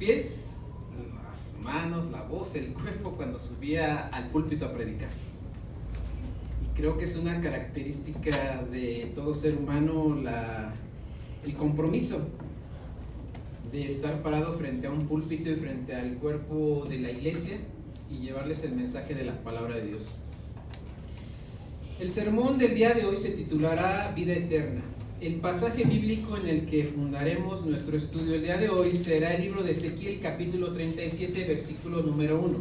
Pies, las manos, la voz, el cuerpo cuando subía al púlpito a predicar. Y creo que es una característica de todo ser humano el compromiso de estar parado frente a un púlpito y frente al cuerpo de la iglesia y llevarles el mensaje de la palabra de Dios. El sermón del día de hoy se titulará Vida Eterna. El pasaje bíblico en el que fundaremos nuestro estudio el día de hoy será el libro de Ezequiel, capítulo 37, versículo número 1,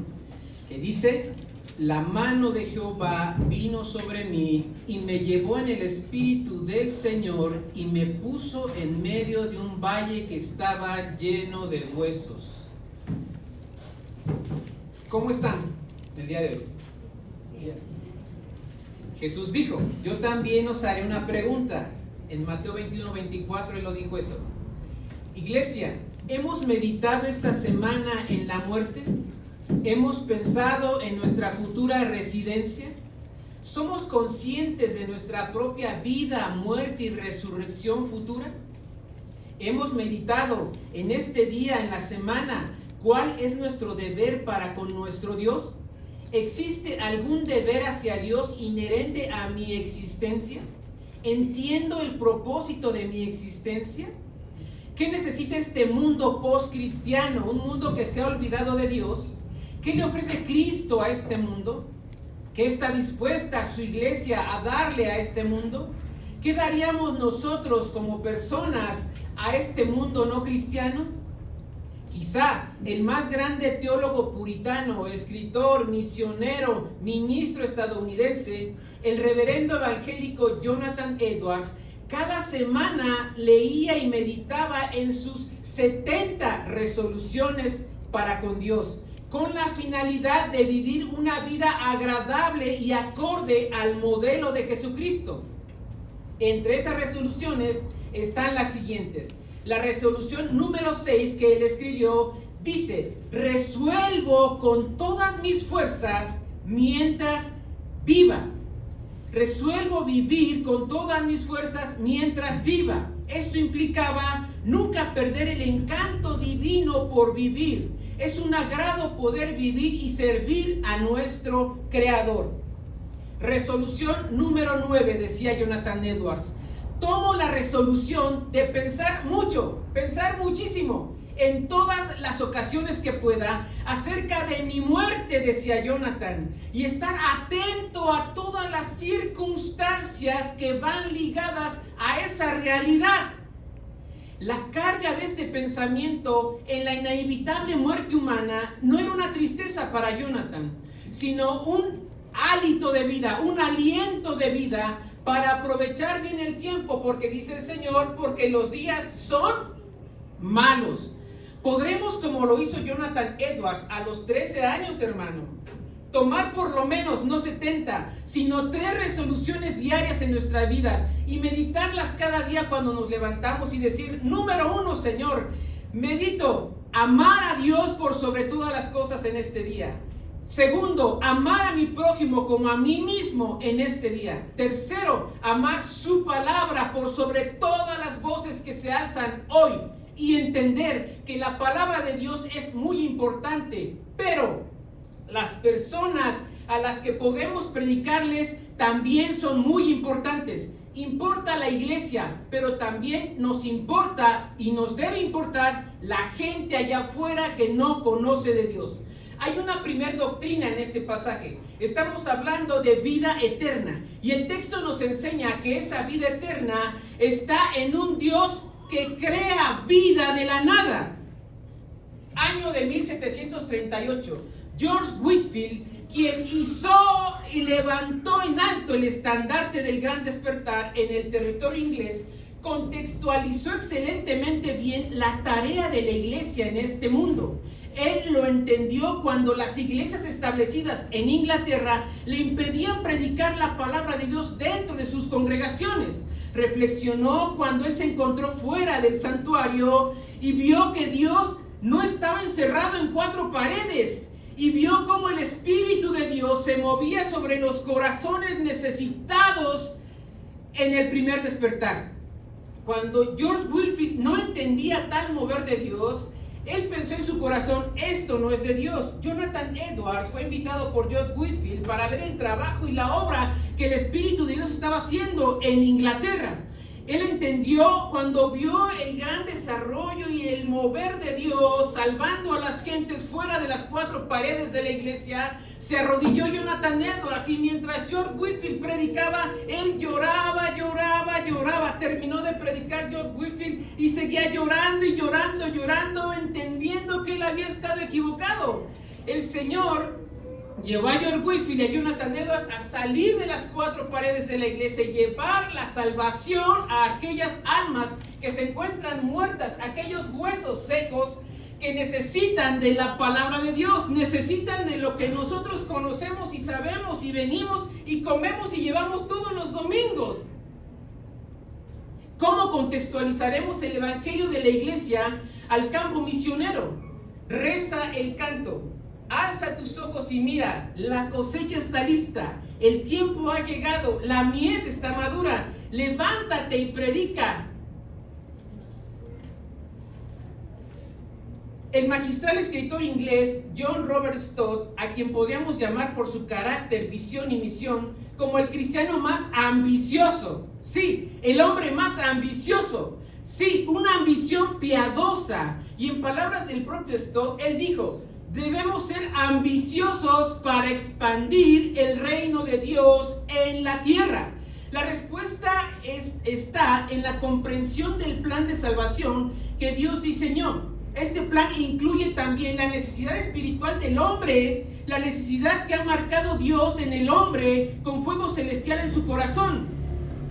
que dice: La mano de Jehová vino sobre mí y me llevó en el espíritu del Señor y me puso en medio de un valle que estaba lleno de huesos. ¿Cómo están el día de hoy? Jesús dijo: yo también os haré una pregunta. En Mateo 21, 24 él lo dijo eso. Iglesia, ¿hemos meditado esta semana en la muerte? ¿Hemos pensado en nuestra futura residencia? ¿Somos conscientes de nuestra propia vida, muerte y resurrección futura? ¿Hemos meditado en este día, en la semana, cuál es nuestro deber para con nuestro Dios? ¿Existe algún deber hacia Dios inherente a mi existencia? ¿Entiendo el propósito de mi existencia? ¿Qué necesita este mundo post-cristiano? Un mundo que se ha olvidado de Dios. ¿Qué le ofrece Cristo a este mundo? ¿Qué está dispuesta su iglesia a darle a este mundo? ¿Qué daríamos nosotros como personas a este mundo no cristiano? Quizá el más grande teólogo puritano, escritor, misionero, ministro estadounidense, el reverendo evangélico Jonathan Edwards, cada semana leía y meditaba en sus 70 resoluciones para con Dios, con la finalidad de vivir una vida agradable y acorde al modelo de Jesucristo. Entre esas resoluciones están las siguientes. La resolución número 6 que él escribió dice: resuelvo con todas mis fuerzas mientras viva. Resuelvo vivir con todas mis fuerzas mientras viva. Esto implicaba nunca perder el encanto divino por vivir. Es un agrado poder vivir y servir a nuestro Creador. Resolución número 9, decía Jonathan Edwards. Tomo la resolución de pensar muchísimo, en todas las ocasiones que pueda, acerca de mi muerte, decía Jonathan, y estar atento a todas las circunstancias que van ligadas a esa realidad. La carga de este pensamiento en la inevitable muerte humana no era una tristeza para Jonathan, sino un hálito de vida, un aliento de vida para aprovechar bien el tiempo, porque dice el Señor, porque los días son malos. Podremos, como lo hizo Jonathan Edwards a los 13 años, hermano, tomar por lo menos no 70, sino 3 resoluciones diarias en nuestras vidas y meditarlas cada día cuando nos levantamos y decir: número 1, Señor, medito amar a Dios por sobre todas las cosas en este día. Segundo, amar a mi prójimo como a mí mismo en este día. Tercero, amar su palabra por sobre todas las voces que se alzan hoy. Y entender que la palabra de Dios es muy importante, pero las personas a las que podemos predicarles también son muy importantes. Importa la iglesia, pero también nos importa y nos debe importar la gente allá afuera que no conoce de Dios. Hay una primer doctrina en este pasaje. Estamos hablando de vida eterna. Y el texto nos enseña que esa vida eterna está en un Dios que crea vida de la nada. Año de 1738. George Whitefield, quien hizo y levantó en alto el estandarte del gran despertar en el territorio inglés, contextualizó excelentemente bien la tarea de la iglesia en este mundo. Él lo entendió cuando las iglesias establecidas en Inglaterra le impedían predicar la palabra de Dios dentro de sus congregaciones. Reflexionó cuando él se encontró fuera del santuario y vio que Dios no estaba encerrado en 4 paredes. Y vio cómo el Espíritu de Dios se movía sobre los corazones necesitados en el primer despertar. Cuando George Whitefield no entendía tal mover de Dios, Él pensó en su corazón, esto no es de Dios. Jonathan Edwards fue invitado por George Whitefield para ver el trabajo y la obra que el Espíritu de Dios estaba haciendo en Inglaterra. Él entendió cuando vio el gran desarrollo y el mover de Dios, salvando a las gentes fuera de las cuatro paredes de la iglesia. Se arrodilló Jonathan Edwards y mientras George Whitefield predicaba, él lloraba. Terminó de predicar George Whitefield y seguía llorando, entendiendo que él había estado equivocado. El Señor llevó a George Whitefield y a Jonathan Edwards a salir de las cuatro paredes de la iglesia y llevar la salvación a aquellas almas que se encuentran muertas, aquellos huesos secos que necesitan de la palabra de Dios, necesitan de lo que nosotros conocemos y sabemos y venimos y comemos y llevamos todos los domingos. ¿Cómo contextualizaremos el evangelio de la iglesia al campo misionero? Reza el canto. Alza tus ojos y mira, la cosecha está lista, el tiempo ha llegado, la mies está madura, levántate y predica. El magistral escritor inglés John Robert Stott, a quien podríamos llamar por su carácter, visión y misión, como el cristiano más ambicioso, sí, el hombre más ambicioso, sí, una ambición piadosa. Y en palabras del propio Stott, él dijo: debemos ser ambiciosos para expandir el reino de Dios en la tierra. La respuesta está en la comprensión del plan de salvación que Dios diseñó. Este plan incluye también la necesidad espiritual del hombre, la necesidad que ha marcado Dios en el hombre con fuego celestial en su corazón.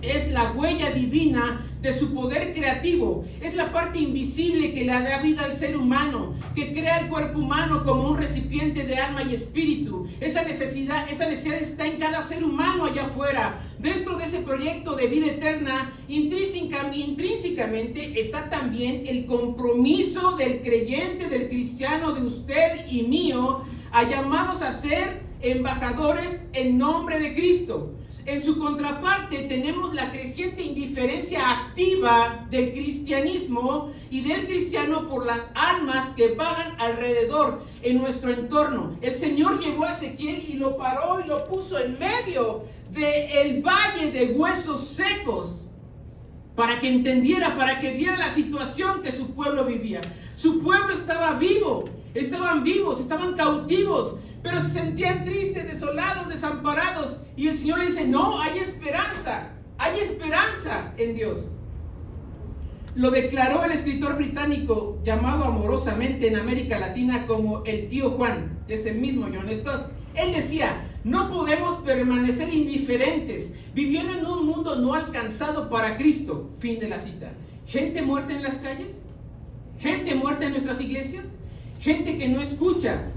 Es la huella divina de su poder creativo, es la parte invisible que le da vida al ser humano, que crea el cuerpo humano como un recipiente de alma y espíritu. Esa necesidad está en cada ser humano allá afuera. Dentro de ese proyecto de vida eterna, intrínsecamente está también el compromiso del creyente, del cristiano, de usted y mío, a llamados a ser embajadores en nombre de Cristo. En su contraparte tenemos la creciente indiferencia activa del cristianismo y del cristiano por las almas que vagan alrededor en nuestro entorno. El Señor llevó a Ezequiel y lo paró y lo puso en medio del valle de huesos secos para que entendiera, para que viera la situación que su pueblo vivía. Su pueblo estaba vivo, estaban vivos, estaban cautivos, pero se sentían tristes, desolados, desamparados. Y el Señor le dice: no, hay esperanza en Dios. Lo declaró el escritor británico llamado amorosamente en América Latina como el tío Juan, que es el mismo John Stott. Él decía: no podemos permanecer indiferentes, viviendo en un mundo no alcanzado para Cristo. Fin de la cita. Gente muerta en las calles, gente muerta en nuestras iglesias, gente que no escucha,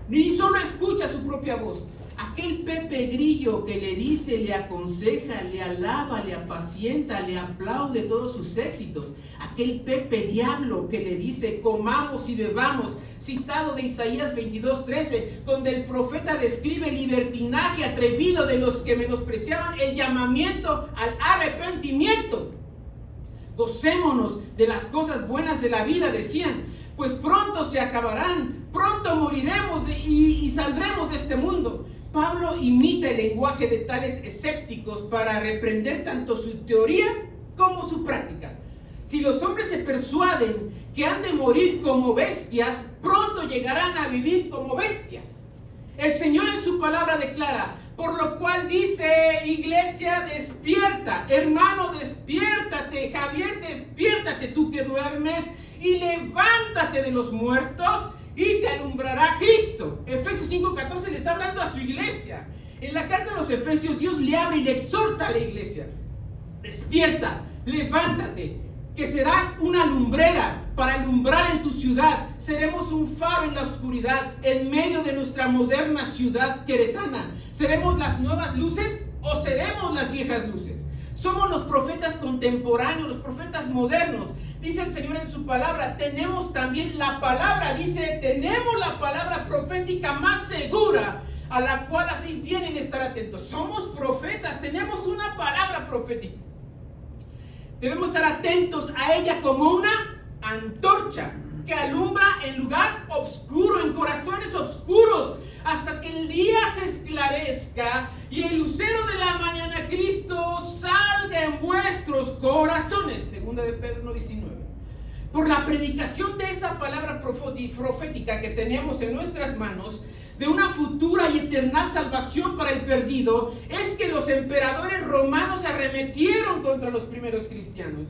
ni solo escucha su propia voz. Aquel Pepe Grillo que le dice, le aconseja, le alaba, le apacienta, le aplaude todos sus éxitos. Aquel Pepe Diablo que le dice: comamos y bebamos, citado de Isaías 22:13, donde el profeta describe el libertinaje atrevido de los que menospreciaban el llamamiento al arrepentimiento. Gocémonos de las cosas buenas de la vida, decían, pues pronto se acabarán, pronto moriremos y saldremos de este mundo. Pablo imita el lenguaje de tales escépticos para reprender tanto su teoría como su práctica. Si los hombres se persuaden que han de morir como bestias, pronto llegarán a vivir como bestias. El Señor en su palabra declara: por lo cual dice, iglesia, despierta, hermano, despiértate, Javier, despiértate tú que duermes, y levántate de los muertos y te alumbrará Cristo. Efesios 5:14 le está hablando a su iglesia. En la carta de los Efesios, Dios le habla y le exhorta a la iglesia: despierta, levántate, que serás una lumbrera para alumbrar en tu ciudad. Seremos un faro en la oscuridad en medio de nuestra moderna ciudad queretana. ¿Seremos las nuevas luces o seremos las viejas luces? Somos los profetas contemporáneos, los profetas modernos. Dice el Señor en su palabra, tenemos también la palabra, dice, tenemos la palabra profética más segura, a la cual hacéis bien en estar atentos. Somos profetas, tenemos una palabra profética. Debemos estar atentos a ella como una antorcha que alumbra en lugar oscuro, en corazones oscuros, hasta que el día se esclarezca y el lucero de la mañana Cristo salga en vuestros corazones. Segunda de Pedro 1:19. Por la predicación de esa palabra profética que tenemos en nuestras manos, de una futura y eternal salvación para el perdido, es que los emperadores romanos se arremetieron contra los primeros cristianos.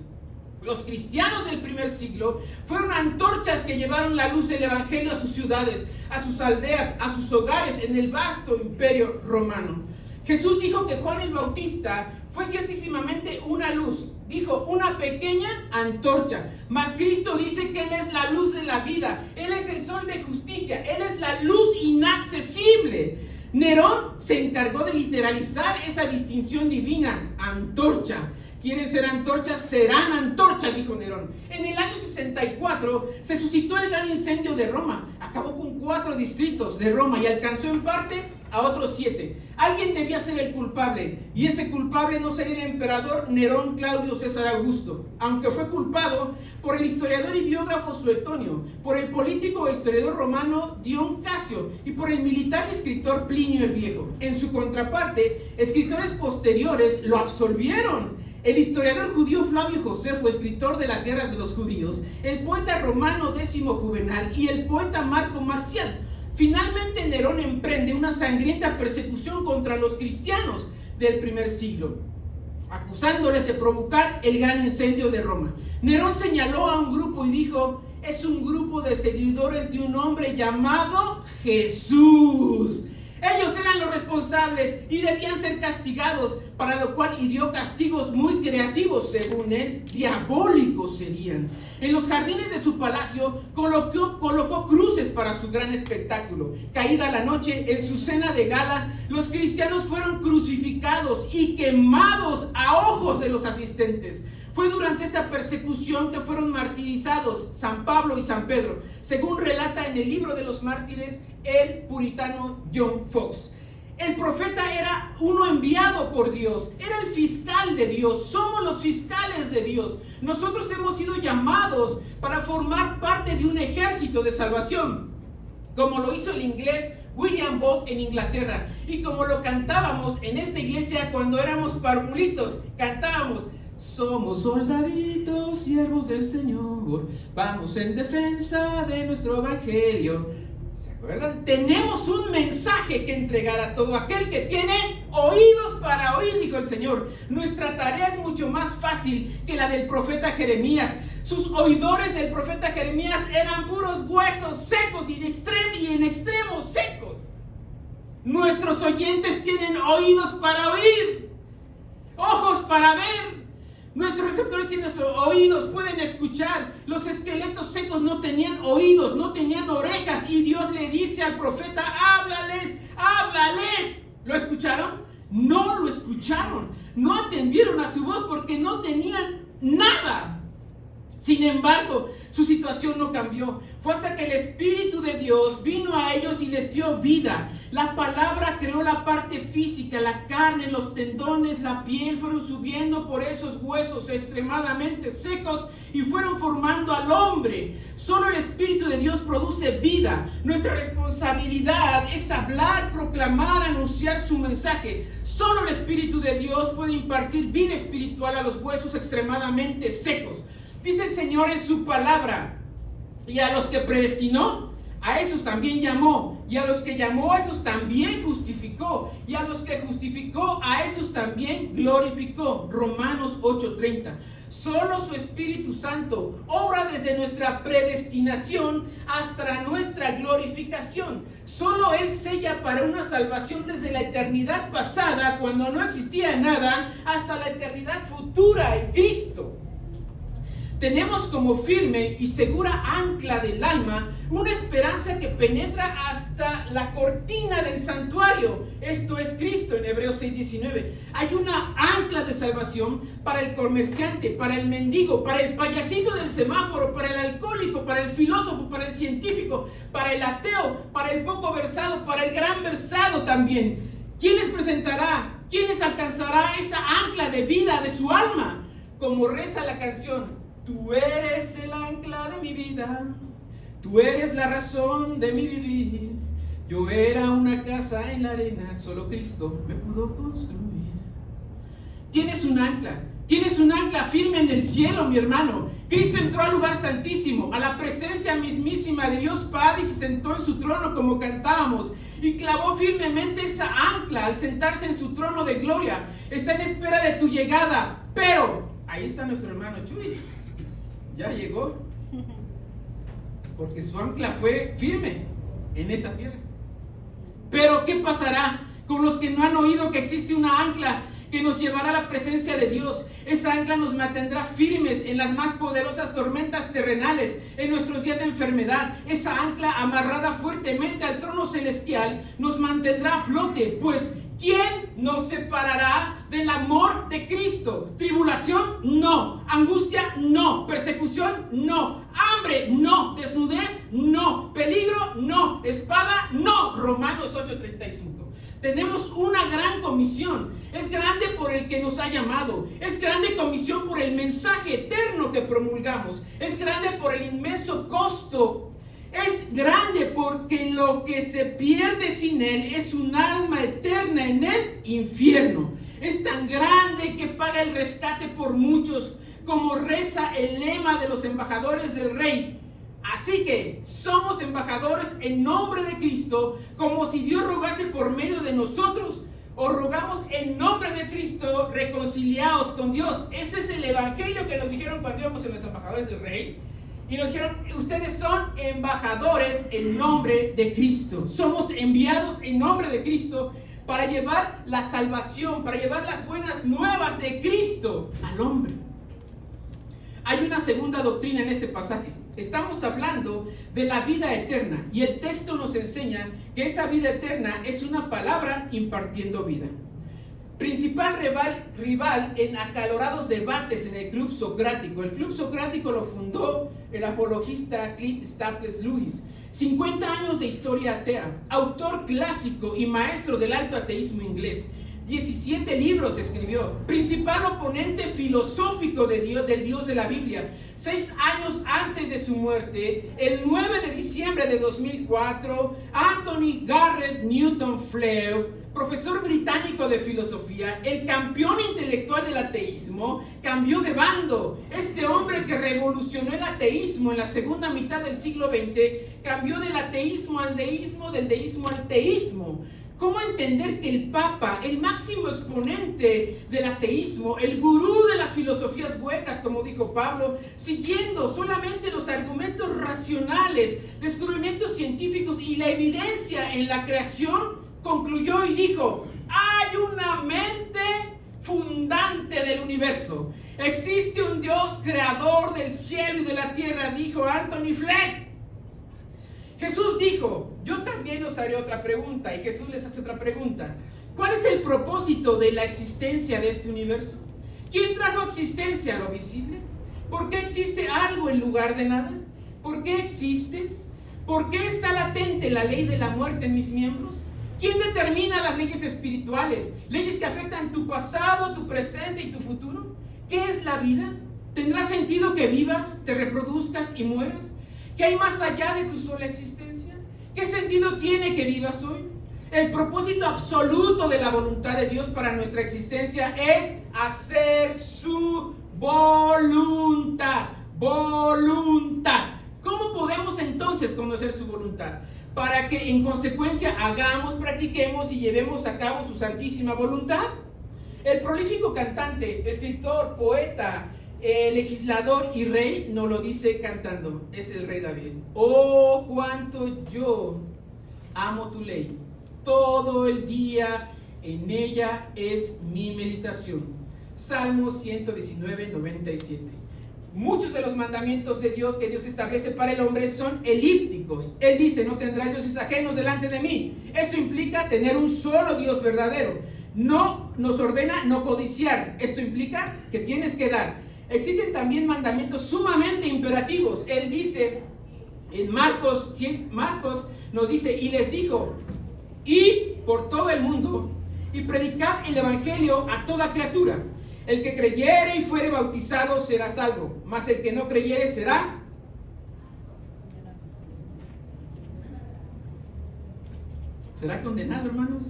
Los cristianos del primer siglo fueron antorchas que llevaron la luz del evangelio a sus ciudades, a sus aldeas, a sus hogares en el vasto imperio romano. Jesús dijo que Juan el Bautista fue ciertísimamente una luz, dijo una pequeña antorcha, mas Cristo dice que Él es la luz de la vida, Él es el sol de justicia, Él es la luz inaccesible. Nerón se encargó de literalizar esa distinción divina, antorcha. ¿Quieren ser antorchas? Serán antorchas, dijo Nerón. En el año 64 se suscitó el gran incendio de Roma. Acabó con 4 distritos de Roma y alcanzó en parte a otros 7. Alguien debía ser el culpable, y ese culpable no sería el emperador Nerón Claudio César Augusto, aunque fue culpado por el historiador y biógrafo Suetonio, por el político e historiador romano Dion Casio y por el militar y escritor Plinio el Viejo. En su contraparte, escritores posteriores lo absolvieron. El historiador judío Flavio Josefo, escritor de las guerras de los judíos, el poeta romano Décimo Juvenal y el poeta Marco Marcial. Finalmente Nerón emprende una sangrienta persecución contra los cristianos del primer siglo, acusándoles de provocar el gran incendio de Roma. Nerón señaló a un grupo y dijo: es un grupo de seguidores de un hombre llamado Jesús. Ellos eran los responsables y debían ser castigados, para lo cual dio castigos muy creativos, según él, diabólicos serían. En los jardines de su palacio colocó cruces para su gran espectáculo. Caída la noche, en su cena de gala, los cristianos fueron crucificados y quemados a ojos de los asistentes. Fue durante esta persecución que fueron martirizados San Pablo y San Pedro, según relata en el libro de los mártires el puritano John Fox. El profeta era uno enviado por Dios, era el fiscal de Dios, somos los fiscales de Dios. Nosotros hemos sido llamados para formar parte de un ejército de salvación, como lo hizo el inglés William Booth en Inglaterra, y como lo cantábamos en esta iglesia cuando éramos parvulitos. Cantábamos: somos soldaditos, siervos del Señor, vamos en defensa de nuestro evangelio. ¿Se acuerdan? Tenemos un mensaje que entregar a todo aquel que tiene oídos para oír, dijo el Señor. Nuestra tarea es mucho más fácil que la del profeta Jeremías. Sus oidores del profeta Jeremías eran puros huesos secos y en extremo secos. Nuestros oyentes tienen oídos para oír, ojos para ver. Nuestros receptores tienen oídos, pueden escuchar. Los esqueletos secos no tenían oídos, no tenían orejas. Y Dios le dice al profeta: háblales, háblales. ¿Lo escucharon? No lo escucharon. No atendieron a su voz porque no tenían nada. Sin embargo, su situación no cambió. Fue hasta que el Espíritu de Dios vino a ellos y les dio vida. La palabra creó la parte física, la carne, los tendones, la piel fueron subiendo por esos huesos extremadamente secos y fueron formando al hombre. Solo el Espíritu de Dios produce vida. Nuestra responsabilidad es hablar, proclamar, anunciar su mensaje. Solo el Espíritu de Dios puede impartir vida espiritual a los huesos extremadamente secos. Dice el Señor en su palabra: y a los que predestinó, a estos también llamó, y a los que llamó, a estos también justificó, y a los que justificó, a estos también glorificó. Romanos 8:30. Solo su Espíritu Santo obra desde nuestra predestinación hasta nuestra glorificación. Solo Él sella para una salvación desde la eternidad pasada, cuando no existía nada, hasta la eternidad futura en Cristo. Tenemos como firme y segura ancla del alma una esperanza que penetra hasta la cortina del santuario. Esto es Cristo en Hebreos 6:19. Hay una ancla de salvación para el comerciante, para el mendigo, para el payasito del semáforo, para el alcohólico, para el filósofo, para el científico, para el ateo, para el poco versado, para el gran versado también. ¿Quién les presentará? ¿Quién les alcanzará esa ancla de vida de su alma? Como reza la canción: tú eres el ancla de mi vida, Tú eres la razón de mi vivir. Yo era una casa en la arena, solo Cristo me pudo construir. Tienes un ancla firme en el cielo, mi hermano. Cristo entró al lugar santísimo, a la presencia mismísima de Dios Padre, y se sentó en su trono como cantábamos, y clavó firmemente esa ancla al sentarse en su trono de gloria. Está en espera de tu llegada, pero ahí está nuestro hermano Chuy, ya llegó, porque su ancla fue firme en esta tierra. Pero ¿qué pasará con los que no han oído que existe una ancla que nos llevará a la presencia de Dios? Esa ancla nos mantendrá firmes en las más poderosas tormentas terrenales, en nuestros días de enfermedad. Esa ancla amarrada fuertemente al trono celestial nos mantendrá a flote, pues ¿quién nos separará del amor de Cristo? ¿Tribulación? No. ¿Angustia? No. ¿Persecución? No. ¿Hambre? No. ¿Desnudez? No. ¿Peligro? No. ¿Espada? No. Romanos 8:35. Tenemos una gran comisión. Es grande por el que nos ha llamado. Es grande comisión por el mensaje eterno que promulgamos. Es grande por el inmenso costo. Es grande porque lo que se pierde sin él es un alma eterna en el infierno. Es tan grande que paga el rescate por muchos, como reza el lema de los embajadores del Rey. Así que somos embajadores en nombre de Cristo, como si Dios rogase por medio de nosotros. O rogamos en nombre de Cristo, reconciliados con Dios. Ese es el evangelio que nos dijeron cuando íbamos en los embajadores del Rey. Y nos dijeron, ustedes son embajadores en nombre de Cristo. Somos enviados en nombre de Cristo para llevar la salvación, para llevar las buenas nuevas de Cristo al hombre. Hay una segunda doctrina en este pasaje. Estamos hablando de la vida eterna, y el texto nos enseña que esa vida eterna es una palabra impartiendo vida. Principal rival en acalorados debates en el club socrático. El club socrático lo fundó el apologista Cliff Staples Lewis. 50 años de historia atea, autor clásico y maestro del alto ateísmo inglés. 17 libros escribió, principal oponente filosófico de Dios, del Dios de la Biblia. 6 años antes de su muerte, el 9 de diciembre de 2004, Anthony Garrett Newton Flair, profesor británico de filosofía, el campeón intelectual del ateísmo, cambió de bando. Este hombre que revolucionó el ateísmo en la segunda mitad del siglo XX, cambió del ateísmo al deísmo, del deísmo al teísmo. ¿Cómo entender que el Papa, el máximo exponente del ateísmo, el gurú de las filosofías huecas, como dijo Pablo, siguiendo solamente los argumentos racionales, descubrimientos científicos y la evidencia en la creación, concluyó y dijo: hay una mente fundante del universo, existe un Dios creador del cielo y de la tierra, dijo Anthony Fleck. Jesús dijo: yo también os haré otra pregunta. Y Jesús les hace otra pregunta: ¿cuál es el propósito de la existencia de este universo? ¿Quién trajo existencia a lo visible? ¿Por qué existe algo en lugar de nada? ¿Por qué existes? ¿Por qué está latente la ley de la muerte en mis miembros? ¿Quién determina las leyes espirituales? Leyes que afectan tu pasado, tu presente y tu futuro. ¿Qué es la vida? ¿Tendrá sentido que vivas, te reproduzcas y mueras? ¿Qué hay más allá de tu sola existencia? ¿Qué sentido tiene que vivas hoy? El propósito absoluto de la voluntad de Dios para nuestra existencia es hacer su voluntad. Voluntad. ¿Cómo podemos entonces conocer su voluntad? Para que en consecuencia hagamos, practiquemos y llevemos a cabo su santísima voluntad. El prolífico cantante, escritor, poeta, legislador y rey nos lo dice cantando. Es el rey David. Oh, cuánto yo amo tu ley, todo el día en ella es mi meditación. Salmo 119, 97. Muchos de los mandamientos de Dios que Dios establece para el hombre son elípticos. Él dice: no tendrás dioses ajenos delante de mí. Esto implica tener un solo Dios verdadero. No nos ordena no codiciar. Esto implica que tienes que dar. Existen también mandamientos sumamente imperativos. Él dice en Marcos nos dice: y les dijo: id por todo el mundo y predicad el evangelio a toda criatura. El que creyere y fuere bautizado será salvo, mas el que no creyere será será condenado, hermanos.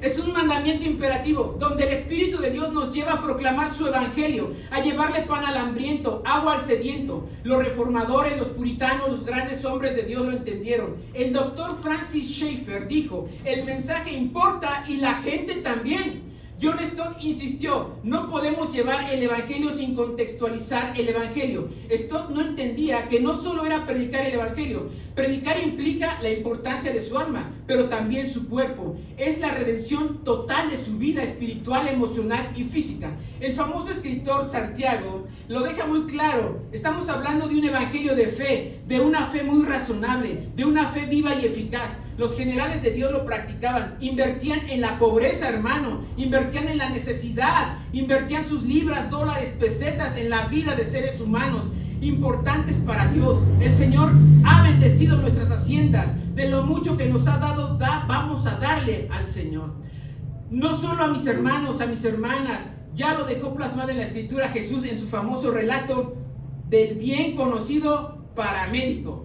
Es un mandamiento imperativo, donde el Espíritu de Dios nos lleva a proclamar su evangelio, a llevarle pan al hambriento, agua al sediento. Los reformadores, los puritanos, los grandes hombres de Dios lo entendieron. El doctor Francis Schaeffer dijo: el mensaje importa y la gente también. John Stott insistió: no podemos llevar el evangelio sin contextualizar el evangelio. Stott no entendía que no solo era predicar el evangelio. Predicar implica la importancia de su alma, pero también su cuerpo. Es la redención total de su vida espiritual, emocional y física. El famoso escritor Santiago lo deja muy claro. Estamos hablando de un evangelio de fe, de una fe muy razonable, de una fe viva y eficaz. Los generales de Dios lo practicaban, invertían en la pobreza, hermano, invertían en la necesidad, invertían sus libras, dólares, pesetas en la vida de seres humanos importantes para Dios. El Señor ha bendecido nuestras haciendas. De lo mucho que nos ha dado, vamos a darle al Señor. No solo a mis hermanos, a mis hermanas. Ya lo dejó plasmado en la Escritura Jesús en su famoso relato del bien conocido paramédico.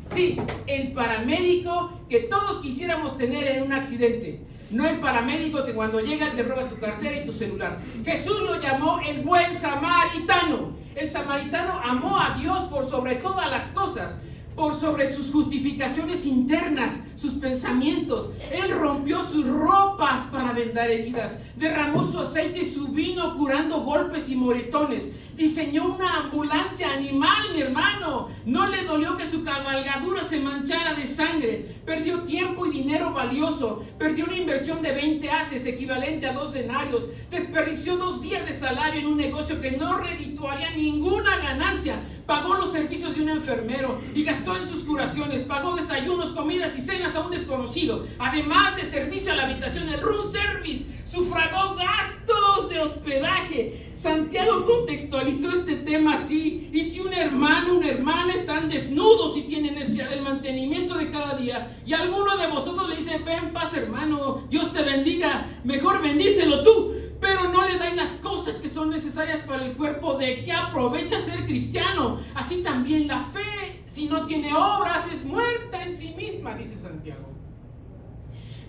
Sí, el paramédico que todos quisiéramos tener en un accidente. No el paramédico que cuando llega te roba tu cartera y tu celular. Jesús lo llamó el buen samaritano. El samaritano amó a Dios por sobre todas las cosas, por sobre sus justificaciones internas, sus pensamientos. Él rompió sus ropas para vendar heridas, derramó su aceite y su vino curando golpes y moretones. Diseñó una ambulancia animal, mi hermano. No le dolió que su cabalgadura se manchara de sangre. Perdió tiempo y dinero valioso. Perdió una inversión de 20 haces, equivalente a 2 denarios. Desperdició 2 días de salario en un negocio que no redituaría ninguna ganancia. Pagó los servicios de un enfermero y gastó en sus curaciones. Pagó desayunos, comidas y cenas a un desconocido. Además de servicio a la habitación, el room service. Sufragó gastos de hospedaje. Santiago contextualizó este tema así: y si un hermano, una hermana están desnudos y tienen necesidad del mantenimiento de cada día, y alguno de vosotros le dice: ven, paz, hermano, Dios te bendiga, mejor bendícelo tú, pero no le dais las cosas que son necesarias para el cuerpo, ¿de qué aprovecha ser cristiano? Así también la fe, si no tiene obras, es muerta en sí misma, dice Santiago.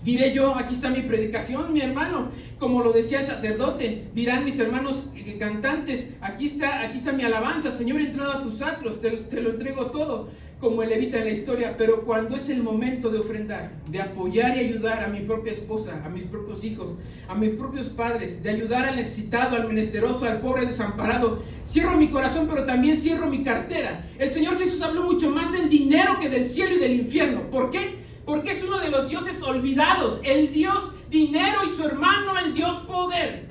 Diré yo: aquí está mi predicación, mi hermano, como lo decía el sacerdote. Dirán mis hermanos cantantes: aquí está mi alabanza, Señor, he entrado a tus atrios, te lo entrego todo, como el levita en la historia. Pero cuando es el momento de ofrendar, de apoyar y ayudar a mi propia esposa, a mis propios hijos, a mis propios padres, de ayudar al necesitado, al menesteroso, al pobre desamparado, cierro mi corazón, pero también cierro mi cartera. El Señor Jesús habló mucho más del dinero que del cielo y del infierno. ¿Por qué? Porque es uno de los dioses olvidados, el Dios dinero y su hermano el Dios poder.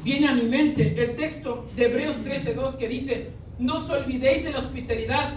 Viene a mi mente el texto de Hebreos 13:2 que dice: no os olvidéis de la hospitalidad,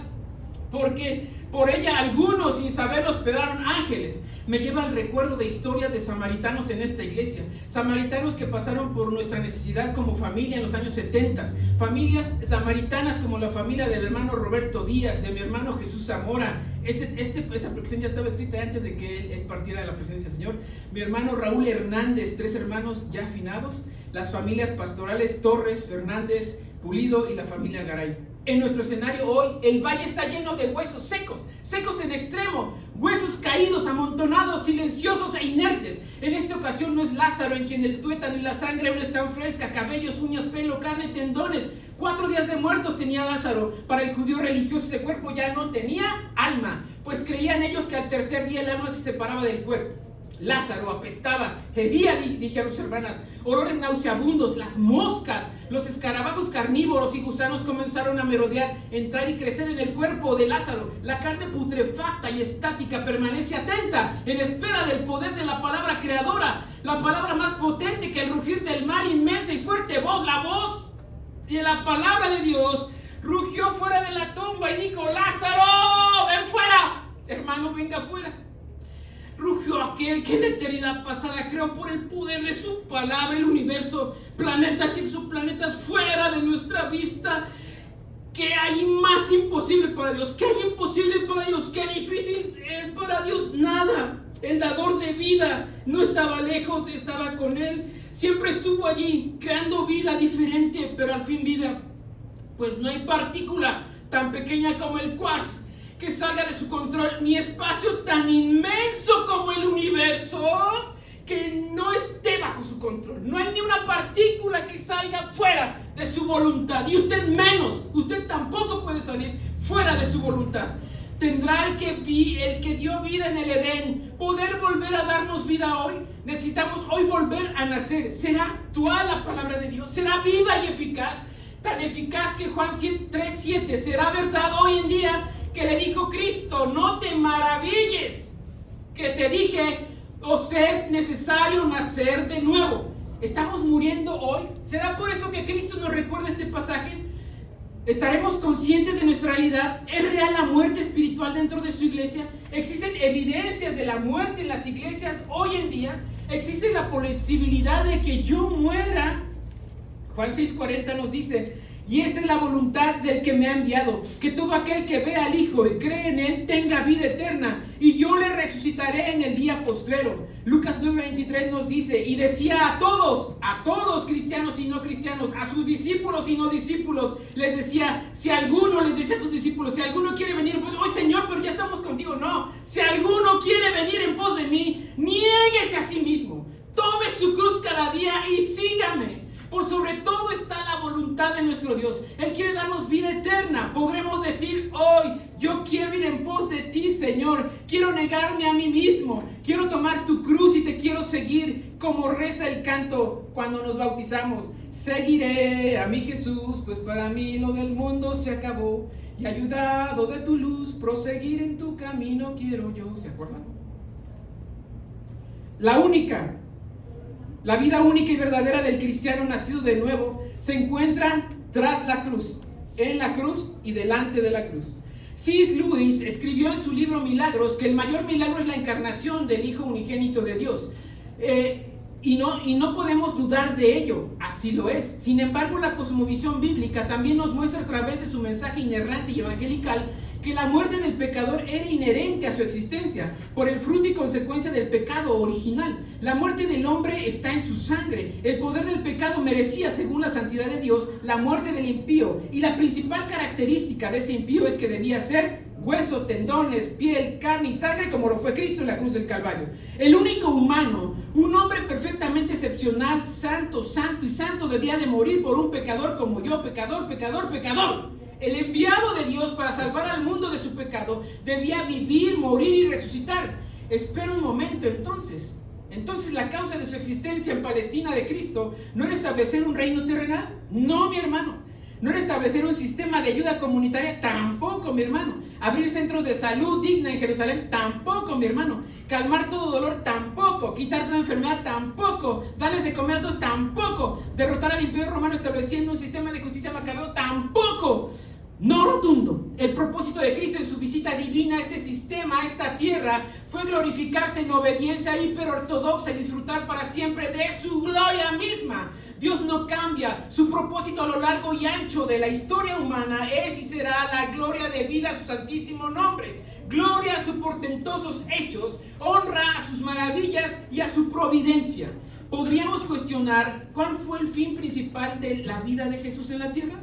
porque por ella algunos sin saberlo hospedaron ángeles. Me lleva al recuerdo de historias de samaritanos en esta iglesia. Samaritanos que pasaron por nuestra necesidad como familia en los años 70. Familias samaritanas como la familia del hermano Roberto Díaz, de mi hermano Jesús Zamora. Esta producción ya estaba escrita antes de que él partiera de la presencia del Señor. Mi hermano Raúl Hernández, 3 hermanos ya afinados. Las familias pastorales Torres, Fernández, Pulido y la familia Garay. En nuestro escenario hoy, el valle está lleno de huesos secos, secos en extremo, huesos caídos, amontonados, silenciosos e inertes. En esta ocasión no es Lázaro, en quien el tuétano y la sangre aún están fresca, cabellos, uñas, pelo, carne, tendones. 4 días de muertos tenía Lázaro. Para el judío religioso ese cuerpo ya no tenía alma, pues creían ellos que al tercer día el alma se separaba del cuerpo. Lázaro apestaba, hedía, dijeron sus hermanas, olores nauseabundos. Las moscas, los escarabajos carnívoros y gusanos comenzaron a merodear, entrar y crecer en el cuerpo de Lázaro. La carne putrefacta y estática permanece atenta en espera del poder de la palabra creadora, la palabra más potente que el rugir del mar, inmensa y fuerte voz, la voz de la palabra de Dios. Rugió fuera de la tumba y dijo: Lázaro, ven fuera, hermano, venga fuera. Rugió aquel que en la eternidad pasada creó por el poder de su palabra el universo, planetas y exoplanetas fuera de nuestra vista. ¿Qué hay más imposible para Dios? ¿Qué hay imposible para Dios? ¿Qué difícil es para Dios? Nada. El dador de vida no estaba lejos, estaba con él. Siempre estuvo allí, creando vida diferente, pero al fin vida. Pues no hay partícula tan pequeña como el quartz que salga de su control, ni espacio tan inmenso como el universo que no esté bajo su control. No hay ni una partícula que salga fuera de su voluntad, y usted menos, usted tampoco puede salir fuera de su voluntad. ¿Tendrá el que dio vida en el Edén poder volver a darnos vida hoy? Necesitamos hoy volver a nacer. ¿Será actual la palabra de Dios? ¿Será viva y eficaz? Tan eficaz que Juan 3:7 será verdad hoy en día, que le dijo Cristo: no te maravilles que te dije, os es necesario nacer de nuevo. ¿Estamos muriendo hoy? ¿Será por eso que Cristo nos recuerda este pasaje? ¿Estaremos conscientes de nuestra realidad? ¿Es real la muerte espiritual dentro de su iglesia? ¿Existen evidencias de la muerte en las iglesias hoy en día? ¿Existe la posibilidad de que yo muera? Juan 6:40 nos dice: y esta es la voluntad del que me ha enviado, que todo aquel que ve al Hijo y cree en Él tenga vida eterna, y yo le resucitaré en el día postrero. Lucas 9:23 nos dice: y decía a todos cristianos y no cristianos, a sus discípulos y no discípulos, les decía a sus discípulos, si alguno quiere venir, pues, ¡oh Señor, pero ya estamos contigo! No, si alguno quiere venir en pos de mí, niéguese a sí mismo, tome su cruz cada día y sígame. Por sobre todo está la voluntad de nuestro Dios. Él quiere darnos vida eterna. Podremos decir hoy: yo quiero ir en pos de ti, Señor. Quiero negarme a mí mismo. Quiero tomar tu cruz y te quiero seguir, como reza el canto cuando nos bautizamos. Seguiré a mi Jesús, pues para mí lo del mundo se acabó. Y ayudado de tu luz, proseguir en tu camino quiero yo. ¿Se acuerdan? La vida única y verdadera del cristiano nacido de nuevo se encuentra tras la cruz, en la cruz y delante de la cruz. C.S. Lewis escribió en su libro Milagros que el mayor milagro es la encarnación del Hijo unigénito de Dios. Y no podemos dudar de ello, así lo es. Sin embargo, la cosmovisión bíblica también nos muestra a través de su mensaje inerrante y evangelical que la muerte del pecador era inherente a su existencia, por el fruto y consecuencia del pecado original. La muerte del hombre está en su sangre. El poder del pecado merecía, según la santidad de Dios, la muerte del impío, y la principal característica de ese impío es que debía ser hueso, tendones, piel, carne y sangre, como lo fue Cristo en la cruz del Calvario. El único humano, un hombre perfectamente excepcional, santo, debía de morir por un pecador como yo, pecador. El enviado de Dios para salvar al mundo de su pecado debía vivir, morir y resucitar. Espera un momento, entonces la causa de su existencia en Palestina de Cristo no era establecer un reino terrenal. No, mi hermano. No era establecer un sistema de ayuda comunitaria. Tampoco, mi hermano. Abrir centros de salud digna en Jerusalén. Tampoco, mi hermano. Calmar todo dolor. Tampoco. Quitar toda enfermedad. Tampoco. Darles de comer a todos. Tampoco. Derrotar al imperio romano estableciendo un sistema de justicia macabeo. Tampoco. No rotundo. El propósito de Cristo en su visita divina a este sistema, a esta tierra, fue glorificarse en obediencia hiperortodoxa y disfrutar para siempre de su gloria misma. Dios no cambia. Su propósito a lo largo y ancho de la historia humana es y será la gloria debida a su santísimo nombre. Gloria a sus portentosos hechos, honra a sus maravillas y a su providencia. ¿Podríamos cuestionar cuál fue el fin principal de la vida de Jesús en la tierra?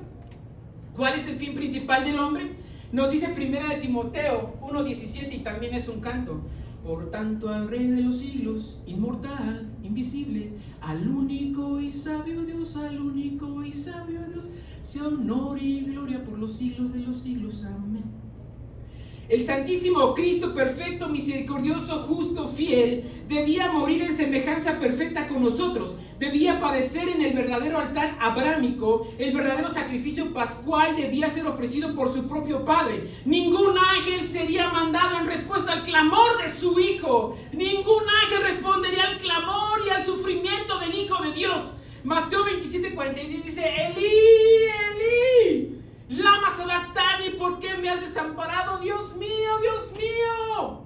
¿Cuál es el fin principal del hombre? Nos dice 1 de Timoteo 1:17, y también es un canto. Por tanto, al Rey de los siglos, inmortal, invisible, al único y sabio Dios, sea honor y gloria por los siglos de los siglos. Amén. El Santísimo Cristo, perfecto, misericordioso, justo, fiel, debía morir en semejanza perfecta con nosotros. Debía padecer en el verdadero altar abrámico. El verdadero sacrificio pascual debía ser ofrecido por su propio Padre. Ningún ángel sería mandado en respuesta al clamor de su Hijo. Ningún ángel respondería al clamor y al sufrimiento del Hijo de Dios. Mateo 27:46 dice: Elí, Elí, lama sabactani, ¿por qué me has desamparado? Dios mío, Dios mío.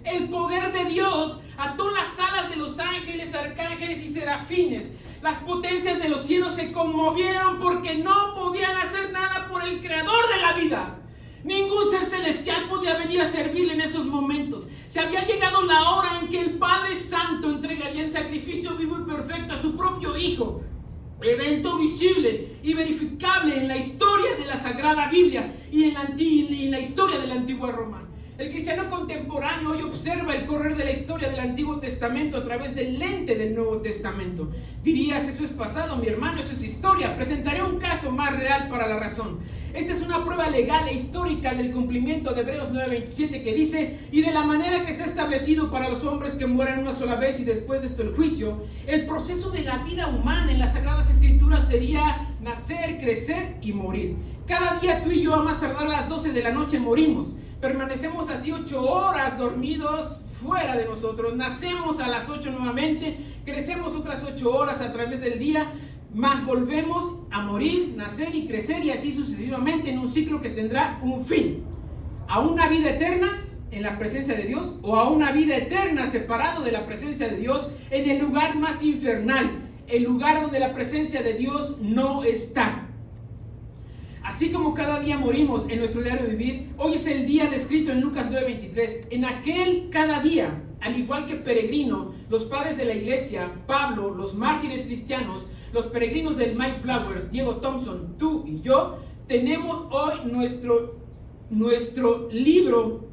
El poder de Dios ató las alas de los ángeles, arcángeles y serafines. Las potencias de los cielos se conmovieron porque no podían hacer nada por el creador de la vida. Ningún ser celestial podía venir a servirle en esos momentos. Se había llegado la hora en que el Padre Santo entregaría en sacrificio vivo y perfecto a su propio Hijo. evento visible y verificable en la historia de la Sagrada Biblia y en la historia de la antigua Roma. El cristiano contemporáneo hoy observa el correr de la historia del Antiguo Testamento a través del lente del Nuevo Testamento. Dirías, eso es pasado, mi hermano, eso es historia. Presentaré un caso más real para la razón. Esta es una prueba legal e histórica del cumplimiento de Hebreos 9:27, que dice: y de la manera que está establecido para los hombres que mueran una sola vez y después de esto el juicio. El proceso de la vida humana en las Sagradas Escrituras sería nacer, crecer y morir. Cada día tú y yo, a más tardar a las 12 de la noche, morimos. Permanecemos así 8 horas dormidos fuera de nosotros. Nacemos a las 8 nuevamente, crecemos otras 8 horas a través del día, más volvemos a morir, nacer y crecer, y así sucesivamente, en un ciclo que tendrá un fin: a una vida eterna en la presencia de Dios, o a una vida eterna separado de la presencia de Dios en el lugar más infernal, el lugar donde la presencia de Dios no está. Así como cada día morimos en nuestro diario vivir, hoy es el día descrito en Lucas 9:23. En aquel cada día, al igual que peregrino, los padres de la iglesia, Pablo, los mártires cristianos, los peregrinos del Mayflowers, Diego Thompson, tú y yo, tenemos hoy nuestro libro,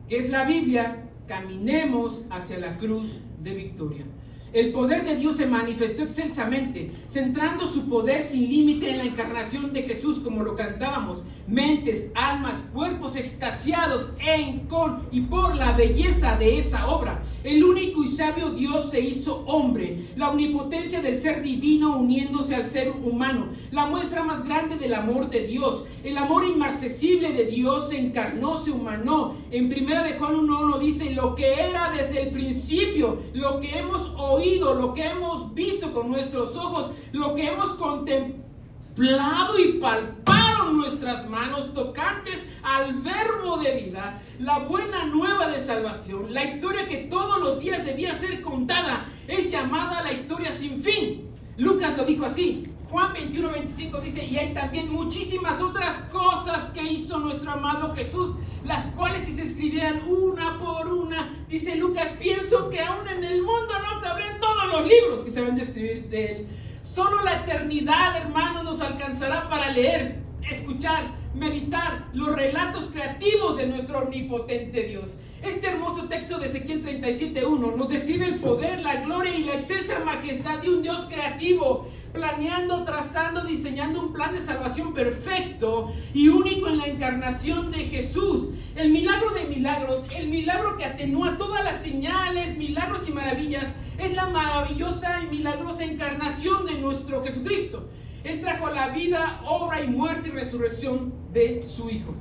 que es la Biblia. Caminemos hacia la cruz de victoria. El poder de Dios se manifestó excelsamente, centrando su poder sin límite en la encarnación de Jesús, como lo cantábamos. Mentes, almas, cuerpos extasiados con y por la belleza de esa obra. El único y sabio Dios se hizo hombre. La omnipotencia del ser divino uniéndose al ser humano. La muestra más grande del amor de Dios. El amor inmarcesible de Dios se encarnó, se humanó. En 1 de Juan 1:1 dice: lo que era desde el principio, lo que hemos oído, lo que hemos visto con nuestros ojos, lo que hemos contemplado y palparon nuestras manos, tocantes al verbo de vida, la buena nueva de salvación, la historia que todos los días debía ser contada, es llamada la historia sin fin. Lucas lo dijo así. Juan 21:25 dice: y hay también muchísimas otras cosas que hizo nuestro amado Jesús, las cuales, si se escribieran una por una, dice Lucas, pienso que aún en el mundo no cabrían todos los libros que se van a escribir de él. Solo la eternidad, hermano, nos alcanzará para leer, escuchar, meditar los relatos creativos de nuestro omnipotente Dios. Este hermoso texto de Ezequiel 37:1 nos describe el poder, la gloria y la excelsa majestad de un Dios creativo, planeando, trazando, diseñando un plan de salvación perfecto y único en la encarnación de Jesús. El milagro de milagros, el milagro que atenúa todas las señales, milagros y maravillas, es la maravillosa y milagrosa encarnación de nuestro Jesucristo. Él trajo a la vida, obra y muerte y resurrección de su Hijo.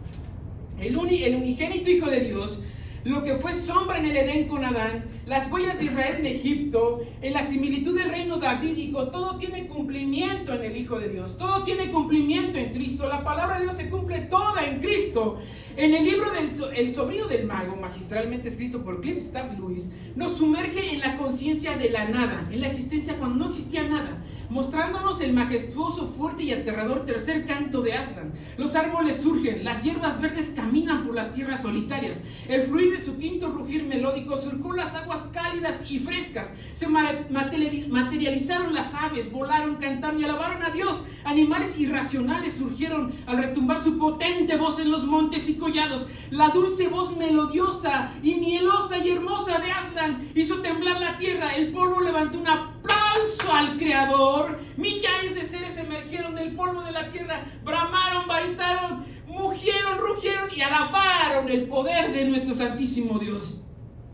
El unigénito Hijo de Dios, lo que fue sombra en el Edén con Adán, las huellas de Israel en Egipto, en la similitud del reino davídico, todo tiene cumplimiento en el Hijo de Dios, todo tiene cumplimiento en Cristo. La palabra de Dios se cumple toda en Cristo. En el libro El sobrino del mago, magistralmente escrito por Cliff Staff Lewis, nos sumerge en la conciencia de la nada, en la existencia cuando no existía nada, mostrándonos el majestuoso, fuerte y aterrador tercer canto de Aslan. Los árboles surgen, las hierbas verdes caminan por las tierras solitarias, el fluir de su quinto rugir melódico surcó las aguas cálidas y frescas, se materializaron las aves, volaron, cantaron y alabaron a Dios. Animales irracionales surgieron al retumbar su potente voz en los montes y collados. La dulce voz melodiosa y mielosa y hermosa de Aslan hizo temblar la tierra. El polvo levantó un aplauso al Creador. Millares de seres emergieron del polvo de la tierra, bramaron, baritaron, mugieron, rugieron y alabaron el poder de nuestro santísimo Dios.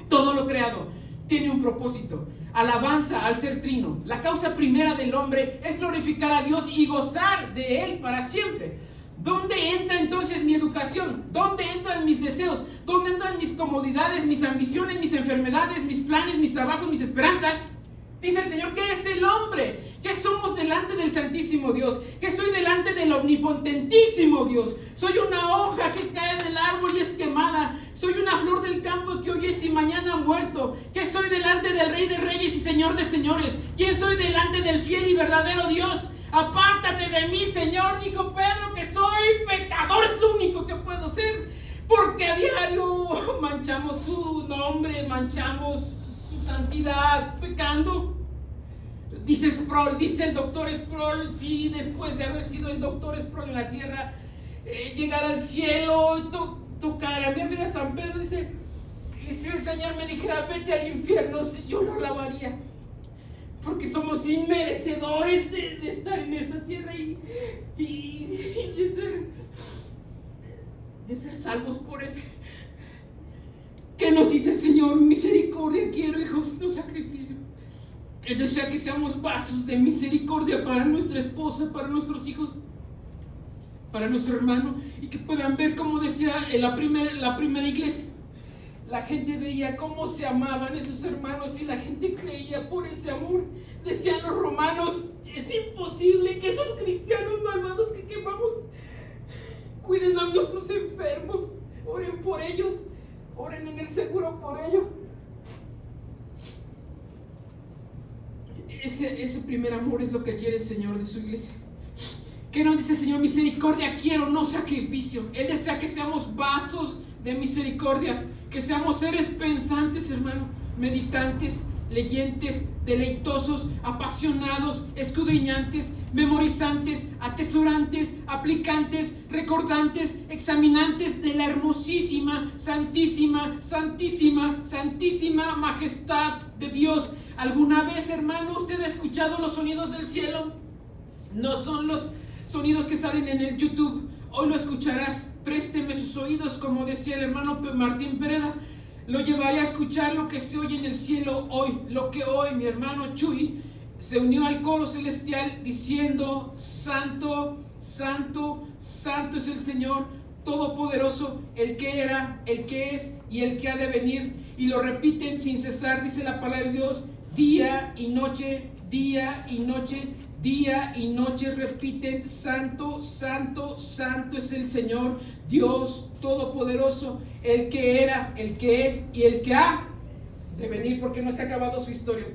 Todo lo creado tiene un propósito: alabanza al ser trino. La causa primera del hombre es glorificar a Dios y gozar de Él para siempre. ¿Dónde entra entonces mi educación? ¿Dónde entran mis deseos? ¿Dónde entran mis comodidades, mis ambiciones, mis enfermedades, mis planes, mis trabajos, mis esperanzas? Dice el Señor, ¿qué es el hombre? ¿Qué somos delante del Santísimo Dios? ¿Qué soy delante del omnipotentísimo Dios? Soy una hoja que cae del árbol y es quemada. Soy una flor del campo que hoy es y mañana muerto. ¿Qué soy delante del Rey de Reyes y Señor de Señores? ¿Quién soy delante del fiel y verdadero Dios? Apártate de mí, Señor, dijo Pedro, que soy pecador. Es lo único que puedo ser, porque a diario manchamos su nombre, manchamos su santidad, pecando. Dice Sproul, dice el doctor Sproul, si después de haber sido el doctor Sproul en la tierra, llegar al cielo y tocar a mí, mira San Pedro, dice, y si el Señor me dijera, vete al infierno, yo lo alabaría. Porque somos inmerecedores de estar en esta tierra y de ser salvos por Él. ¿Qué nos dice el Señor? Misericordia quiero, hijos, no sacrificio. Él desea que seamos vasos de misericordia para nuestra esposa, para nuestros hijos, para nuestro hermano, y que puedan ver, como decía en la primera iglesia, la gente veía cómo se amaban esos hermanos y la gente creía por ese amor. Decían los romanos, es imposible que esos cristianos malvados que quemamos cuiden a nuestros enfermos, oren por ellos, oren en el seguro por ellos. Ese primer amor es lo que quiere el Señor de su iglesia. ¿Qué nos dice el Señor? Misericordia quiero, no sacrificio. Él desea que seamos vasos de misericordia, que seamos seres pensantes, hermano, meditantes, leyentes, deleitosos, apasionados, escudriñantes, memorizantes, atesorantes, aplicantes, recordantes, examinantes de la hermosísima, santísima, santísima, santísima majestad de Dios. ¿Alguna vez, hermano, usted ha escuchado los sonidos del cielo? No son los sonidos que salen en el YouTube. Hoy lo escucharás. Présteme sus oídos, como decía el hermano Martín Pereda. Lo llevaré a escuchar lo que se oye en el cielo hoy. Lo que hoy mi hermano Chuy se unió al coro celestial diciendo: Santo, Santo, Santo es el Señor Todopoderoso, el que era, el que es y el que ha de venir. Y lo repiten sin cesar, dice la palabra de Dios, día y noche, día y noche. Día y noche repiten: Santo, Santo, Santo es el Señor Dios Todopoderoso, el que era, el que es y el que ha de venir, porque no se ha acabado su historia.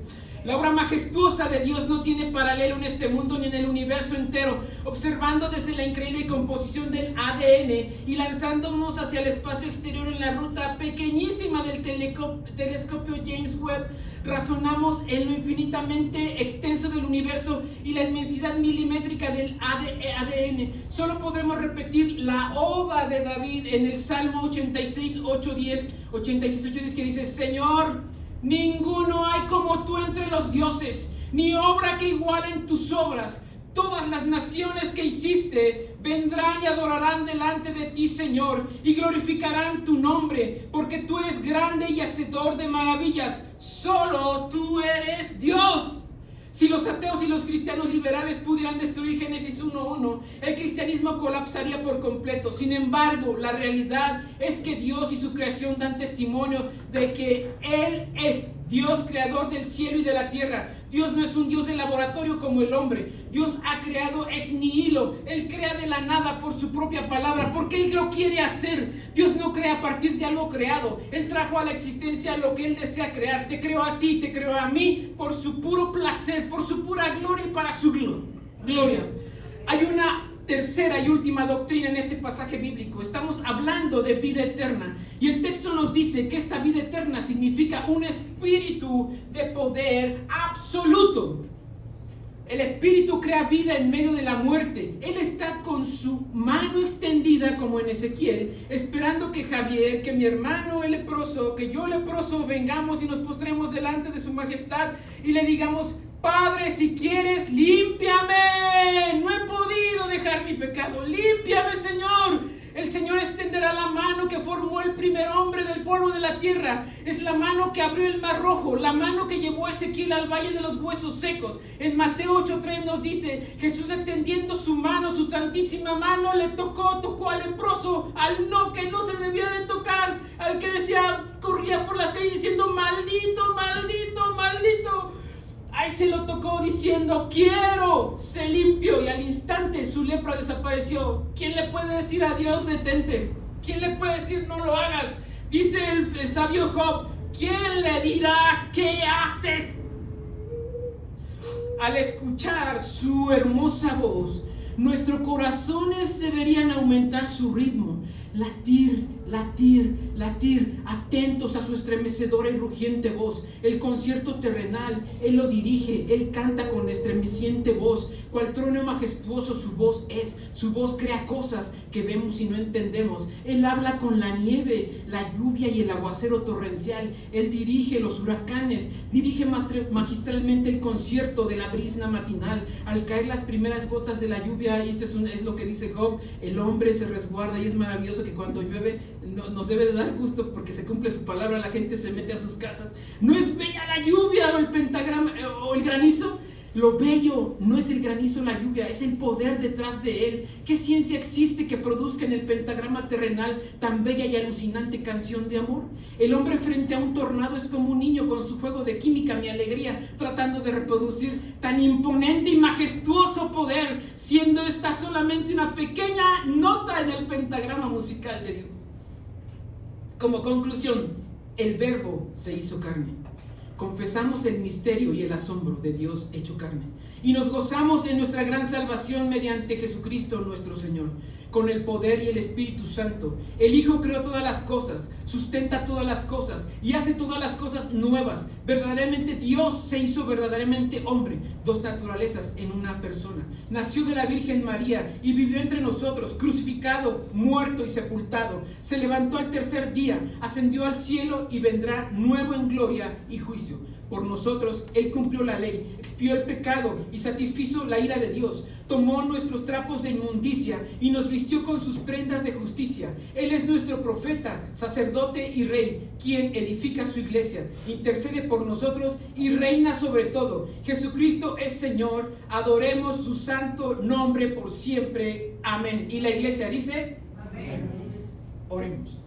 La obra majestuosa de Dios no tiene paralelo en este mundo ni en el universo entero. Observando desde la increíble composición del ADN y lanzándonos hacia el espacio exterior en la ruta pequeñísima del telescopio James Webb, razonamos en lo infinitamente extenso del universo y la inmensidad milimétrica del ADN. Solo podremos repetir la oda de David en el Salmo 86:8-10, que dice: Señor, ninguno hay como tú entre los dioses, ni obra que igualen tus obras. Todas las naciones que hiciste vendrán y adorarán delante de ti, Señor, y glorificarán tu nombre, porque tú eres grande y hacedor de maravillas. Solo tú eres Dios. Si los ateos y los cristianos liberales pudieran destruir Génesis 1:1, el cristianismo colapsaría por completo. Sin embargo, la realidad es que Dios y su creación dan testimonio de que Él es Dios, creador del cielo y de la tierra. Dios no es un Dios de laboratorio como el hombre. Dios ha creado ex nihilo. Él crea de la nada por su propia palabra, porque Él lo quiere hacer. Dios no crea a partir de algo creado. Él trajo a la existencia lo que Él desea crear. Te creó a ti, te creó a mí, por su puro placer, por su pura gloria y para su gloria. Hay una tercera y última doctrina en este pasaje bíblico. Estamos hablando de vida eterna, y el texto nos dice que esta vida eterna significa un espíritu de poder absoluto. El espíritu crea vida en medio de la muerte. Él está con su mano extendida, como en Ezequiel, esperando que Javier, que mi hermano el leproso, que yo leproso, vengamos y nos postremos delante de su majestad y le digamos: Padre, si quieres, límpiame. No he podido dejar mi pecado. Límpiame, Señor. El Señor extenderá la mano que formó el primer hombre del polvo de la tierra. Es la mano que abrió el mar rojo, la mano que llevó a Ezequiel al valle de los huesos secos. En Mateo 8:3 nos dice: Jesús, extendiendo su mano, su santísima mano, le tocó al leproso, que no se debía de tocar, al que corría por las calles diciendo: maldito, maldito, maldito. Ahí se lo tocó diciendo: quiero, sé limpio, y al instante su lepra desapareció. ¿Quién le puede decir a Dios: detente? ¿Quién le puede decir: no lo hagas? Dice el sabio Job: ¿quién le dirá qué haces? Al escuchar su hermosa voz, nuestros corazones deberían aumentar su ritmo. latir, latir, latir, atentos a su estremecedora y rugiente voz. El concierto terrenal, Él lo dirige, Él canta con estremeciente voz. Cual trueno majestuoso su voz es, su voz crea cosas que vemos y no entendemos. Él habla con la nieve, la lluvia y el aguacero torrencial. Él dirige los huracanes, dirige magistralmente el concierto de la brisna matinal. Al caer las primeras gotas de la lluvia, y es lo que dice Job, el hombre se resguarda, y es maravilloso que cuando llueve nos debe de dar gusto porque se cumple su palabra, la gente se mete a sus casas. ¿No es bella la lluvia o el pentagrama o el granizo? Lo bello no es el granizo o la lluvia, es el poder detrás de él. ¿Qué ciencia existe que produzca en el pentagrama terrenal tan bella y alucinante canción de amor? El hombre frente a un tornado es como un niño con su juego de química, mi alegría, tratando de reproducir tan imponente y majestuoso poder, siendo esta solamente una pequeña nota en el pentagrama musical de Dios. Como conclusión, el Verbo se hizo carne. Confesamos el misterio y el asombro de Dios hecho carne y nos gozamos en nuestra gran salvación mediante Jesucristo nuestro Señor. Con el poder y el Espíritu Santo, el Hijo creó todas las cosas, sustenta todas las cosas y hace todas las cosas nuevas. Verdaderamente Dios se hizo verdaderamente hombre, dos naturalezas en una persona. Nació de la Virgen María y vivió entre nosotros, crucificado, muerto y sepultado. Se levantó al tercer día, ascendió al cielo y vendrá nuevo en gloria y juicio. Por nosotros Él cumplió la ley, expió el pecado y satisfizo la ira de Dios. Tomó nuestros trapos de inmundicia y nos vistió con sus prendas de justicia. Él es nuestro profeta, sacerdote y rey, quien edifica su iglesia, intercede por nosotros y reina sobre todo. Jesucristo es Señor, adoremos su santo nombre por siempre. Amén. Y la iglesia dice: amén. Oremos.